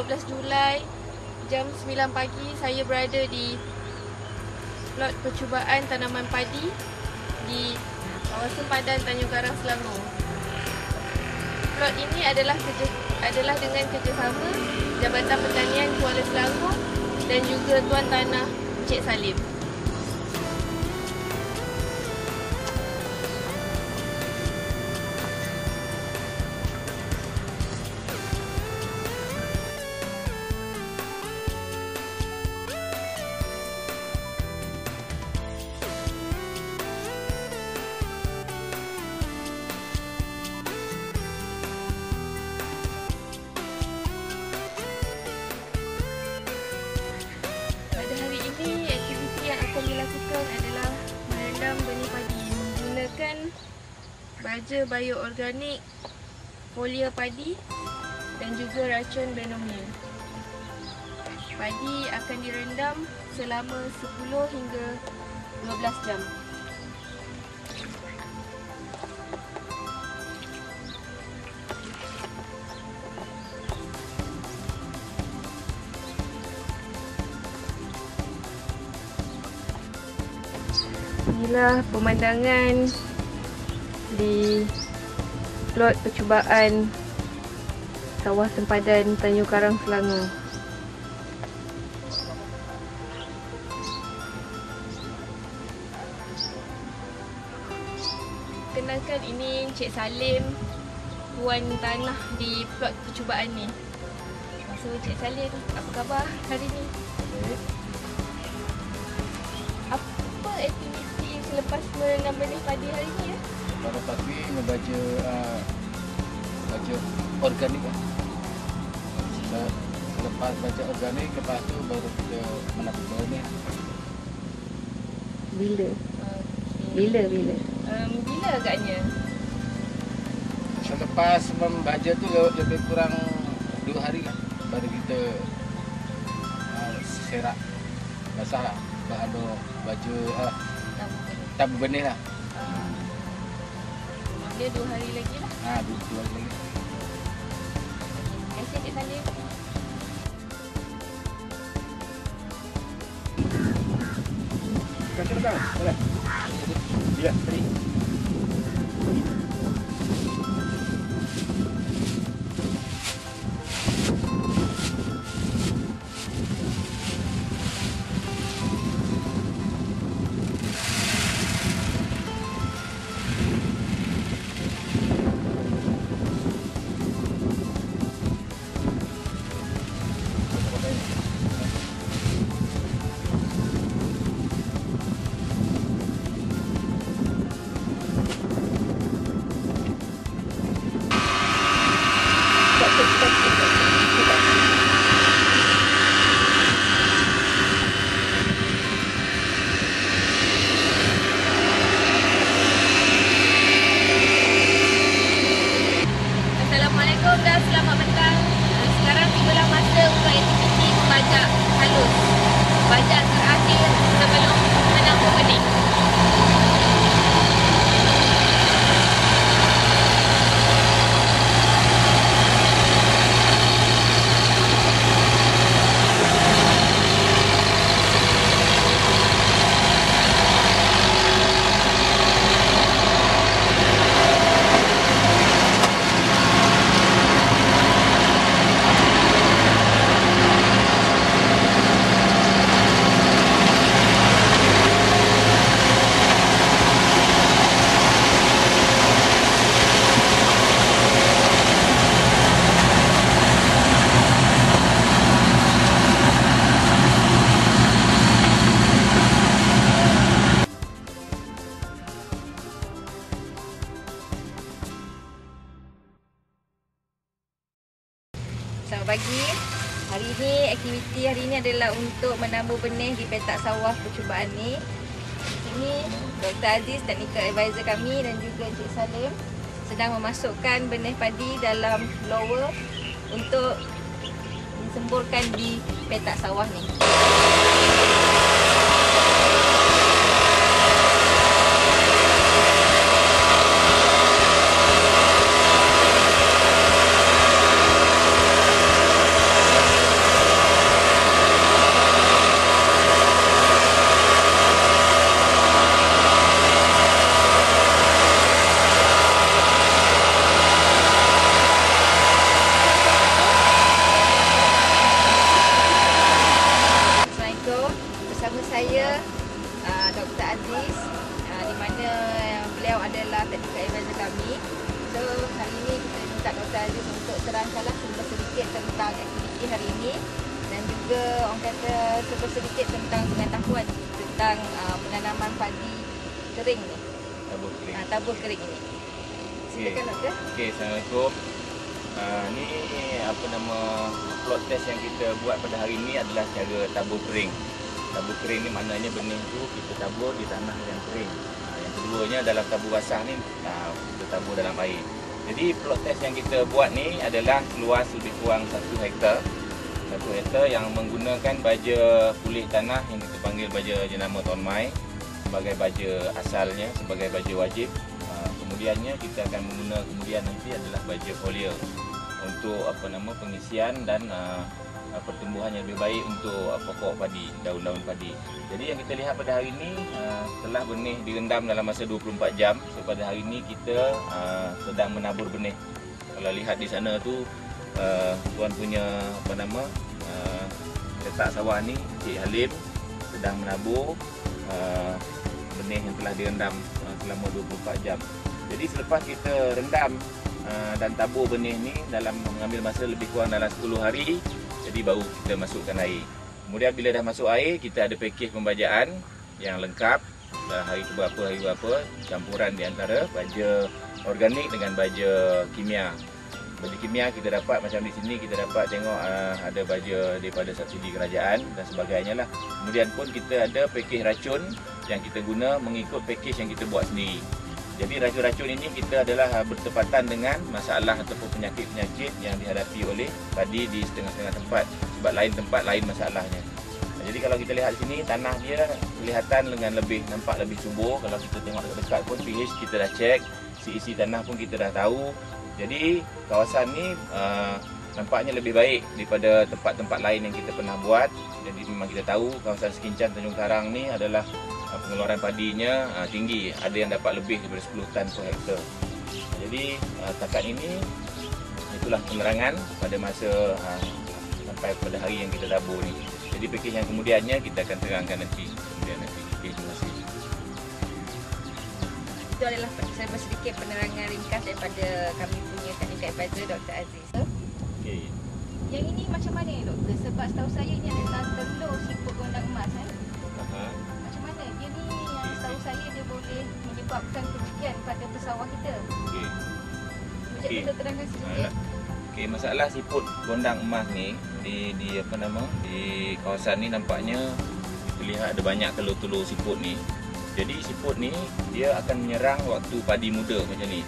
15 Julai jam 9 pagi saya berada di plot percubaan tanaman padi di kawasan padan Tanjung Karang, Selangor. Plot ini adalah dengan kerjasama Jabatan Pertanian Kuala Selangor dan juga Tuan Tanah Encik Salim. Adalah merendam benih padi menggunakan baja bioorganik, folia padi dan juga racun benomil. Padi akan direndam selama 10 hingga 12 jam. Inilah pemandangan di plot percubaan sawah sempadan Tanjung Karang, Selangor. Kenalkan, ini Encik Salim, Tuan Tanah di plot percubaan ni. So Encik Salim, apa khabar hari ni? Apa aktiviti selepas merendam benih padi hari ni ya? Pada pagi membaca organik kan. Selepas baca organik, lepas tu baru kita menabur benih. Bila? Okay. Bila agaknya? Selepas membaca tu lebih kurang 2 hari kan. Baru kita serak basah lah. Baru baca tabur benih lah. Dia 2 hari lagi lah. 2 hari lagi. Terima kasih Cik Salim. Kacau datang? Boleh? Ya, tadi. Assalamualaikum dan selamat petang. Sekarang tibalah masa untuk aktiviti membajak halus. Bajak terakhir sebelum menabur benih. Selamat pagi. Aktiviti hari ini adalah untuk menabur benih di petak sawah percubaan ni. Ini Dr. Aziz, technical advisor kami, dan juga Encik Salim sedang memasukkan benih padi dalam blower untuk disemburkan di petak sawah ni. adalah technical advisor kami. So hari ini kita minta Dr. Aziz untuk terangkanlah sedikit tentang aktiviti hari ini dan juga orang kata sedikit tentang pengetahuan tentang penanaman padi kering ni. Tabur kering. Tabur kering ini. Silakan Doktor. Okey, Assalamualaikum. Ni apa nama plot test yang kita buat pada hari ini adalah cara tabur kering. Tabur kering ni maknanya benih tu kita tabur di tanah yang kering. Yang keduanya dalam tabur basah ni kita tabur dalam air. Jadi plot test yang kita buat ni adalah luas lebih kurang 1 hektar. 1 hektar yang menggunakan baja pulih tanah yang kita panggil baja jenama tonmai sebagai baja asalnya, sebagai baja wajib. Kemudiannya kita akan menggunakan kemudian nanti adalah baja foliar untuk apa nama pengisian dan pertumbuhan yang lebih baik untuk pokok padi, daun-daun padi. Jadi yang kita lihat pada hari ini telah benih direndam dalam masa 24 jam. So pada hari ini kita sedang menabur benih. Kalau lihat di sana tu tuan punya apa nama letak sawah ni Cik Halim sedang menabur benih yang telah direndam selama 24 jam. Jadi selepas kita rendam dan tabur benih ni dalam mengambil masa lebih kurang dalam 10 hari, jadi baru kita masukkan air. Kemudian bila dah masuk air, kita ada pakej pembajaan yang lengkap. Hari berapa, campuran di antara baja organik dengan baja kimia. Baja kimia kita dapat macam di sini kita dapat tengok ada baja daripada subsidi kerajaan dan sebagainya lah. Kemudian pun kita ada pakej racun yang kita guna mengikut pakej yang kita buat sendiri. Jadi racun-racun ini kita adalah bertepatan dengan masalah ataupun penyakit-penyakit yang dihadapi oleh padi di setengah-setengah tempat. Sebab lain tempat lain masalahnya. Jadi kalau kita lihat sini tanah dia kelihatan dengan nampak lebih subur. Kalau kita tengok dekat-dekat pun pH kita dah cek, isi tanah pun kita dah tahu. Jadi kawasan ni nampaknya lebih baik daripada tempat-tempat lain yang kita pernah buat. Jadi memang kita tahu kawasan Sekincan Tanjung Karang ni adalah pengeluaran padinya tinggi, ada yang dapat lebih daripada 10 tan per hektar. Jadi setakat ini itulah penerangan pada masa sampai pada hari yang kita tabur ni. Jadi pakej yang kemudiannya kita akan terangkan nanti. Okey, terima kasih. Itu adalah sedikit penerangan ringkas daripada kami punya technical advisor Dr. Aziz. Okey. Yang ini macam mana ya Doktor? Sebab setahu saya ini adalah telur siput gondang emas Macam mana? Dia ni yang setahu saya dia boleh menyebabkan kerugian pada pesawah kita. Okey. Boleh kita terangkan sedikit? Okey, masalah siput gondang emas ni di apa nama? Di kawasan ni nampaknya kita lihat ada banyak telur-telur siput ni. Jadi siput ni dia akan menyerang waktu padi muda macam ni.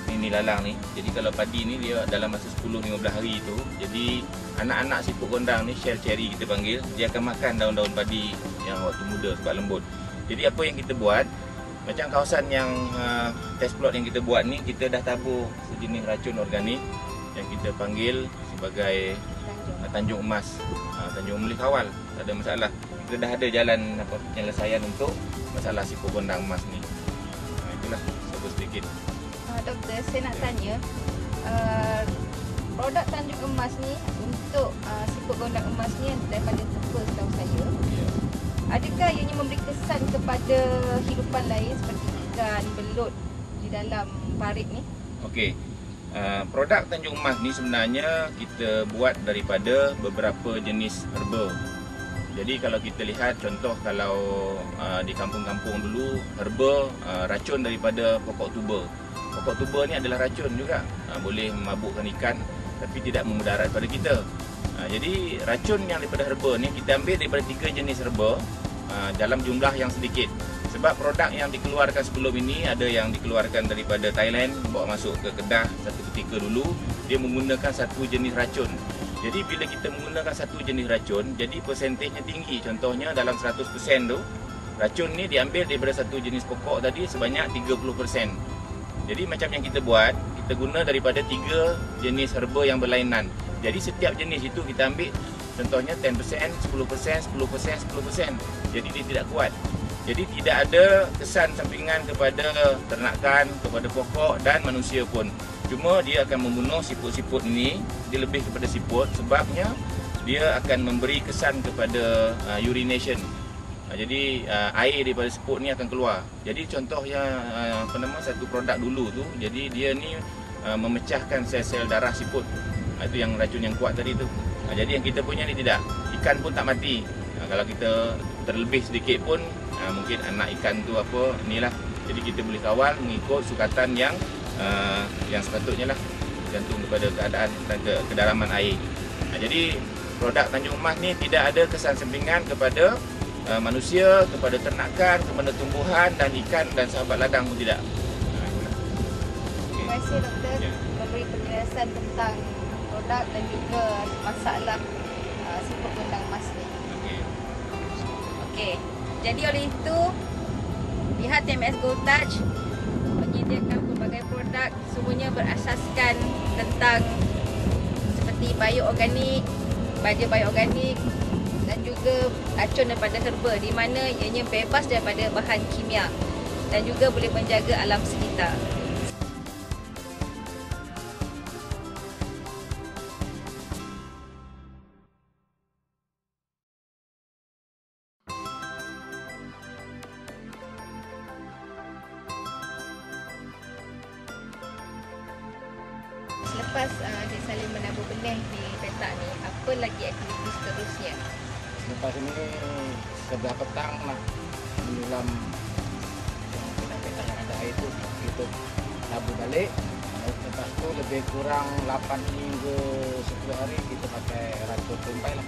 Ini lalang ni. Jadi kalau padi ni dia dalam masa 10-15 hari tu, jadi anak-anak siput gondang ni shell cherry kita panggil, dia akan makan daun-daun padi yang waktu muda sebab lembut. Jadi apa yang kita buat, macam kawasan yang test plot yang kita buat ni, kita dah tabur sejenis racun organik yang kita panggil sebagai Tanjung Emas, Tanjung Melih Kawal. Tak ada masalah. Kita dah ada jalan penyelesaian untuk masalah siput gondang emas ni. Itulah sedikit. Doktor, saya nak tanya produk Tanjung Emas ni untuk siput gondang emas ni daripada tepung setahu saya, adakah ianya memberi kesan kepada hidupan lain seperti ikan, belut di dalam parit ni? Okey, produk Tanjung Emas ni sebenarnya kita buat daripada beberapa jenis herba. Jadi kalau kita lihat contoh kalau di kampung-kampung dulu herba racun daripada pokok tuba. Pokok tuba ni adalah racun juga, boleh memabukkan ikan tapi tidak memudarat pada kita. Jadi racun yang daripada herba ni kita ambil daripada 3 jenis herba dalam jumlah yang sedikit. Sebab produk yang dikeluarkan sebelum ini ada yang dikeluarkan daripada Thailand, bawa masuk ke Kedah satu ketika dulu, dia menggunakan satu jenis racun. Jadi bila kita menggunakan satu jenis racun, jadi persentasenya tinggi. Contohnya dalam 100% tu, racun ni diambil daripada satu jenis pokok tadi sebanyak 30%. Jadi macam yang kita buat, kita guna daripada 3 jenis herba yang berlainan. Jadi setiap jenis itu kita ambil contohnya 10%, 10%, 10%, 10%. Jadi dia tidak kuat. Jadi tidak ada kesan sampingan kepada ternakan, kepada pokok dan manusia pun. Cuma dia akan membunuh siput-siput ini, dia lebih kepada siput sebabnya dia akan memberi kesan kepada urination. Jadi air daripada siput ni akan keluar. Jadi contohnya satu produk dulu tu, jadi dia ni memecahkan sel-sel darah siput. Itu yang racun yang kuat tadi tu. Jadi yang kita punya ni tidak, ikan pun tak mati. Kalau kita terlebih sedikit pun mungkin anak ikan tu apa inilah. Jadi kita boleh kawal mengikut sukatan yang sepatutnya lah, bergantung kepada keadaan dan kedalaman air. Jadi produk Tanjung Emas ni tidak ada kesan sampingan kepada manusia, kepada ternakan, kepada tumbuhan dan ikan dan sahabat ladang pun tidak. Terima kasih doktor memberi penjelasan tentang produk dan juga masalah siput gondang emas ni. Okey. Jadi oleh itu pihak TMS Gold Touch menyediakan pelbagai produk, semuanya berasaskan tentang seperti bioorganik, baja bioorganik dan juga racun daripada herba, di mana ianya bebas daripada bahan kimia dan juga boleh menjaga alam sekitar. Selepas Cik Salim menabur benih di petak ni, apa lagi aktiviti seterusnya? Lepas ini sebelah petang lah menyelam yang petak-petak yang ada air tu kita nabur balik. Lepas tu lebih kurang 8 hingga 10 hari kita pakai racun tumpai lah.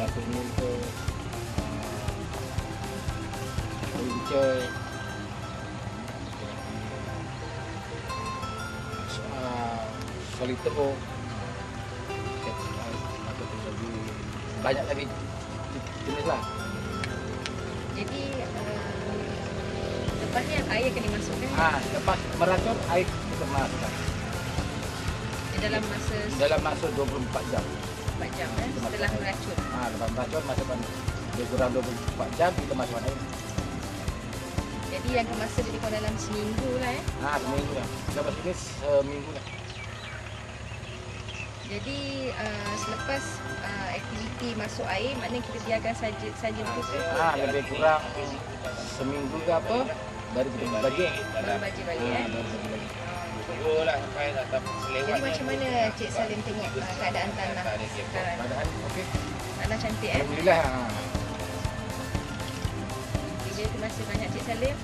Satu mil ke runcai, solito, banyak lagi jenis lah. Jadi lepas ni air akan dimasukkan Lepas meracun air kita masukkan dalam masa 24 jam. 4 jam setelah meracun. Lepas meracun masukkan lebih kurang 24 jam kita masukkan air. Jadi yang masa lebih kurang dalam seminggu lah Seminggu lah. Lepas ini seminggu lah. Jadi selepas aktiviti masuk air, maknanya kita biarkan saja begitu ke? Lebih kurang seminggu ke apa, baru kita bagi. Baru bagi balik Tunggulah sampai tak selewat. Jadi macam mana Cik Salim tengok keadaan tanah sekarang? Keadaan okey. Tanah cantik Alhamdulillah. Jadi terima kasih banyak Cik Salim.